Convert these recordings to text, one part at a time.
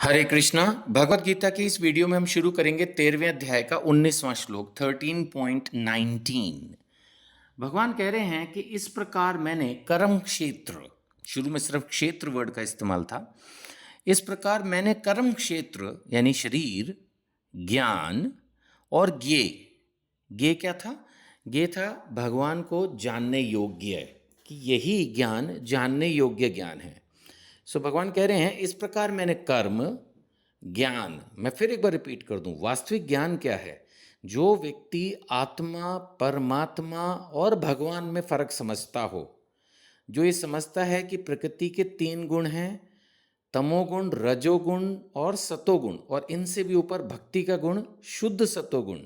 हरे कृष्णा। भगवत गीता की इस वीडियो में हम शुरू करेंगे 13वें अध्याय का 19वां श्लोक 13.19। भगवान कह रहे हैं कि इस प्रकार मैंने कर्म क्षेत्र, शुरू में सिर्फ क्षेत्र वर्ड का इस्तेमाल था, इस प्रकार मैंने कर्म क्षेत्र यानी शरीर, ज्ञान और ज्ञेय, ज्ञेय क्या था? ज्ञेय था भगवान को जानने योग्य, कि यही ज्ञान जानने योग्य ज्ञान है। सो भगवान कह रहे हैं इस प्रकार मैंने कर्म, ज्ञान, मैं फिर एक बार रिपीट कर दूं, वास्तविक ज्ञान क्या है? जो व्यक्ति आत्मा, परमात्मा और भगवान में फर्क समझता हो, जो ये समझता है कि प्रकृति के 3 गुण हैं, तमोगुण, रजोगुण और सतोगुण, और इनसे भी ऊपर भक्ति का गुण शुद्ध सतोगुण,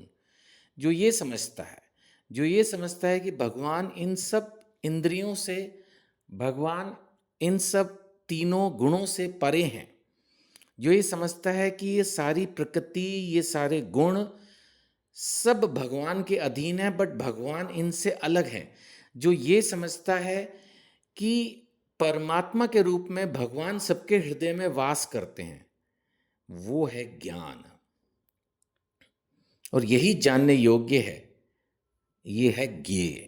जो ये समझता है, जो ये समझता है कि भगवान इन सब इंद्रियों से, भगवान इन सब तीनों गुणों से परे हैं, जो ये समझता है कि ये सारी प्रकृति, ये सारे गुण सब भगवान के अधीन है, बट भगवान इनसे अलग है, जो ये समझता है कि परमात्मा के रूप में भगवान सबके हृदय में वास करते हैं, वो है ज्ञान। और यही जानने योग्य है, ये है ज्ञेय।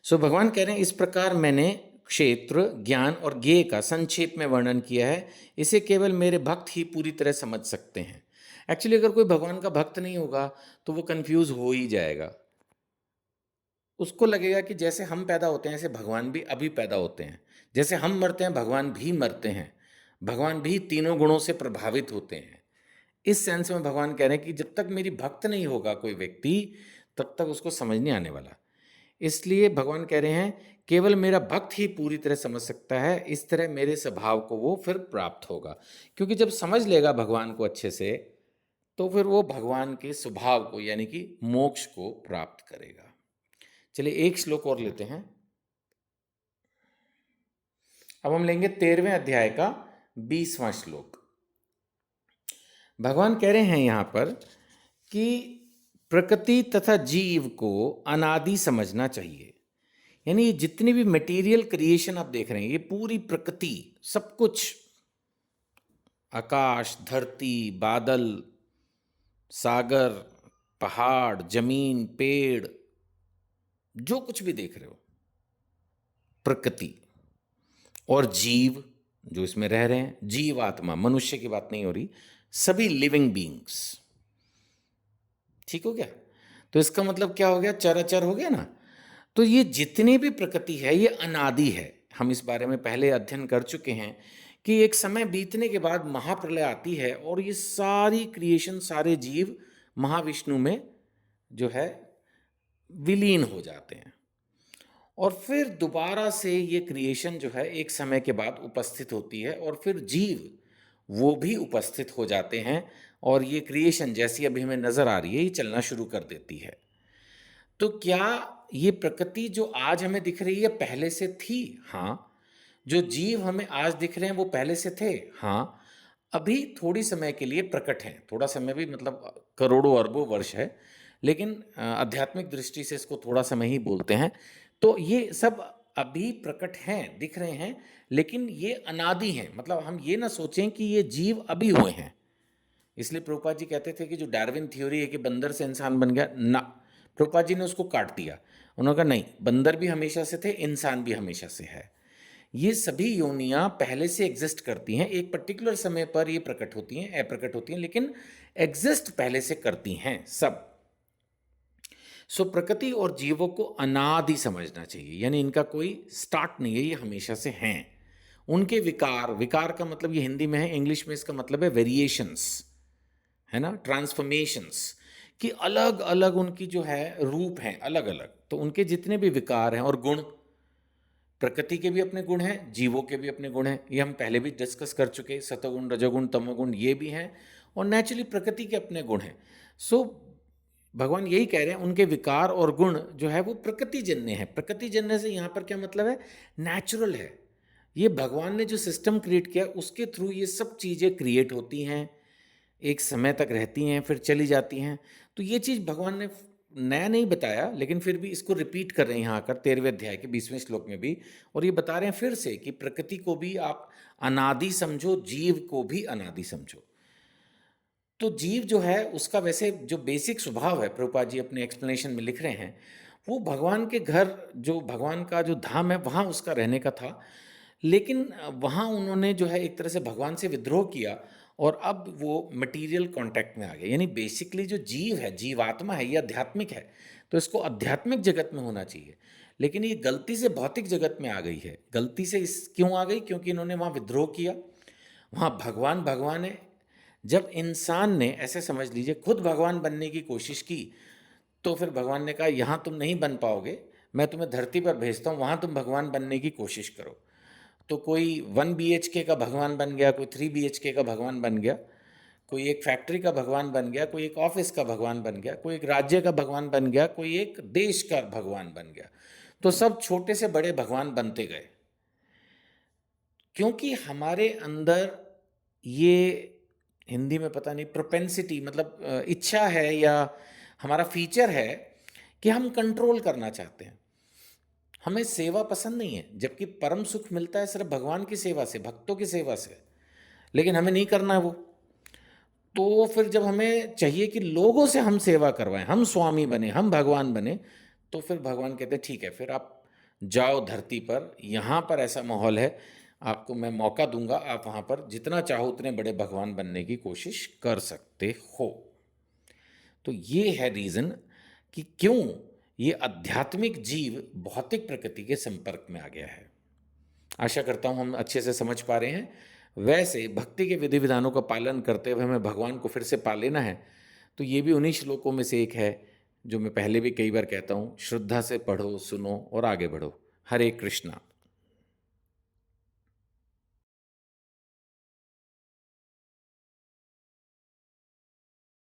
सो भगवान कह रहे हैं इस प्रकार मैंने क्षेत्र, ज्ञान और ज्ञेय का संक्षेप में वर्णन किया है, इसे केवल मेरे भक्त ही पूरी तरह समझ सकते हैं। एक्चुअली अगर कोई भगवान का भक्त नहीं होगा तो वो कंफ्यूज हो ही जाएगा। उसको लगेगा कि जैसे हम पैदा होते हैं ऐसे भगवान भी अभी पैदा होते हैं, जैसे हम मरते हैं भगवान भी मरते हैं, भगवान भी तीनों गुणों से प्रभावित होते हैं। इस सेंस में भगवान कह रहे हैं कि जब तक मेरी भक्त नहीं होगा कोई व्यक्ति, तब तक उसको समझ नहीं आने वाला। इसलिए भगवान कह रहे हैं केवल मेरा भक्त ही पूरी तरह समझ सकता है, इस तरह मेरे स्वभाव को वो फिर प्राप्त होगा। क्योंकि जब समझ लेगा भगवान को अच्छे से, तो फिर वो भगवान के स्वभाव को यानी कि मोक्ष को प्राप्त करेगा। चलिए एक श्लोक और लेते हैं। अब हम लेंगे 13वें अध्याय का 20वां श्लोक। भगवान कह रहे हैं यहाँ पर कि प्रकृति तथा जीव को अनादि समझना चाहिए। यानी ये जितनी भी मटेरियल क्रिएशन आप देख रहे हैं, ये पूरी प्रकृति, सब कुछ, आकाश, धरती, बादल, सागर, पहाड़, जमीन, पेड़, जो कुछ भी देख रहे हो, प्रकृति और जीव जो इसमें रह रहे हैं, जीव आत्मा, मनुष्य की बात नहीं हो रही, सभी लिविंग बीइंग्स। ठीक हो गया? तो इसका मतलब क्या हो गया? चराचर हो गया ना। तो ये जितनी भी प्रकृति है ये अनादि है। हम इस बारे में पहले अध्ययन कर चुके हैं कि एक समय बीतने के बाद महाप्रलय आती है और ये सारी क्रिएशन, सारे जीव महाविष्णु में जो है विलीन हो जाते हैं, और फिर दोबारा से ये क्रिएशन जो है एक समय के बाद उपस्थित होती है, और फिर जीव वो भी उपस्थित हो जाते हैं, और ये क्रिएशन जैसी अभी हमें नजर आ रही है ये चलना शुरू कर देती है। तो क्या ये प्रकृति जो आज हमें दिख रही है पहले से थी? हाँ। जो जीव हमें आज दिख रहे हैं वो पहले से थे? हाँ। अभी थोड़ी समय के लिए प्रकट हैं, थोड़ा समय भी मतलब करोड़ों अरबों वर्ष है, लेकिन आध्यात्मिक दृष्टि से इसको थोड़ा समय ही बोलते हैं। तो ये सब अभी प्रकट हैं, दिख रहे हैं, लेकिन ये अनादि हैं। मतलब हम ये ना सोचें कि ये जीव अभी हुए हैं। इसलिए प्रभुपाद जी कहते थे कि जो डार्विन थ्योरी है कि बंदर से इंसान बन गया, ना, प्रभुपाद जी ने उसको काट दिया। उन्होंने कहा नहीं, बंदर भी हमेशा से थे, इंसान भी हमेशा से है। ये सभी योनियां पहले से एग्जिस्ट करती हैं, एक पर्टिकुलर समय पर ये प्रकट होती हैं, अप्रकट होती हैं, लेकिन एग्जिस्ट पहले से करती हैं सब। सो प्रकृति और जीवों को अनादि समझना चाहिए, यानी इनका कोई स्टार्ट नहीं है, ये हमेशा से हैं। उनके विकार, विकार का मतलब ये हिंदी में है, इंग्लिश में इसका मतलब है वेरिएशंस, है ना, ट्रांसफॉर्मेशंस, कि अलग अलग उनकी जो है रूप हैं, अलग अलग। तो उनके जितने भी विकार हैं और गुण, प्रकृति के भी अपने गुण हैं, जीवों के भी अपने गुण हैं, ये हम पहले भी डिस्कस कर चुके। सतोगुण, रजोगुण, तमोगुण ये भी हैं, और नेचुरली प्रकृति के अपने गुण हैं। सो भगवान यही कह रहे हैं उनके विकार और गुण जो है वो प्रकृति जन्य है। प्रकृति जन्य से यहाँ पर क्या मतलब है? नेचुरल है। ये भगवान ने जो सिस्टम क्रिएट किया उसके थ्रू ये सब चीज़ें क्रिएट होती हैं, एक समय तक रहती हैं, फिर चली जाती हैं। तो ये चीज़ भगवान ने नया नहीं बताया, लेकिन फिर भी इसको रिपीट कर रहे हैं यहाँ कर 13वें अध्याय के 20वें श्लोक में भी, और ये बता रहे हैं फिर से कि प्रकृति को भी आप अनादि समझो, जीव को भी अनादि समझो। तो जीव जो है उसका वैसे जो बेसिक स्वभाव है, प्रभुपाद जी अपने एक्सप्लेनेशन में लिख रहे हैं, वो भगवान के घर, जो भगवान का जो धाम है वहाँ उसका रहने का था। लेकिन वहाँ उन्होंने जो है एक तरह से भगवान से विद्रोह किया और अब वो मटेरियल कांटेक्ट में आ गए। यानी बेसिकली जो जीव है, जीवात्मा है, ये आध्यात्मिक है, तो इसको आध्यात्मिक जगत में होना चाहिए। लेकिन ये गलती से भौतिक जगत में आ गई है। गलती से इस क्यों आ गई? क्योंकि इन्होंने वहाँ विद्रोह किया। वहाँ भगवान भगवान है। जब इंसान ने, ऐसे समझ लीजिए, खुद भगवान बनने की कोशिश की, तो फिर भगवान ने कहा यहाँ तुम नहीं बन पाओगे, मैं तुम्हें धरती पर भेजता हूँ, वहाँ तुम भगवान बनने की कोशिश करो। तो कोई 1 BHK का भगवान बन गया, कोई 3 BHK का भगवान बन गया, कोई एक फैक्ट्री का भगवान बन गया, कोई एक ऑफिस का भगवान बन गया, कोई एक राज्य का भगवान बन गया, कोई एक देश का भगवान बन गया। तो सब छोटे से बड़े भगवान बनते गए, क्योंकि हमारे अंदर ये, हिंदी में पता नहीं, प्रोपेंसिटी मतलब इच्छा है या हमारा फीचर है कि हम कंट्रोल करना चाहते हैं। हमें सेवा पसंद नहीं है, जबकि परम सुख मिलता है सिर्फ भगवान की सेवा से, भक्तों की सेवा से, लेकिन हमें नहीं करना है वो। तो फिर जब हमें चाहिए कि लोगों से हम सेवा करवाएं, हम स्वामी बने, हम भगवान बने, तो फिर भगवान कहते हैं ठीक है, फिर आप जाओ धरती पर, यहाँ पर ऐसा माहौल है, आपको मैं मौका दूंगा, आप वहाँ पर जितना चाहो उतने बड़े भगवान बनने की कोशिश कर सकते हो। तो ये है रीज़न कि क्यों ये आध्यात्मिक जीव भौतिक प्रकृति के संपर्क में आ गया है। आशा करता हूँ हम अच्छे से समझ पा रहे हैं। वैसे भक्ति के विधि विधानों का पालन करते हुए हमें भगवान को फिर से पा लेना है, तो ये भी उन्हीं श्लोकों में से एक है जो मैं पहले भी कई बार कहता हूँ, श्रद्धा से पढ़ो, सुनो और आगे बढ़ो। हरे कृष्णा।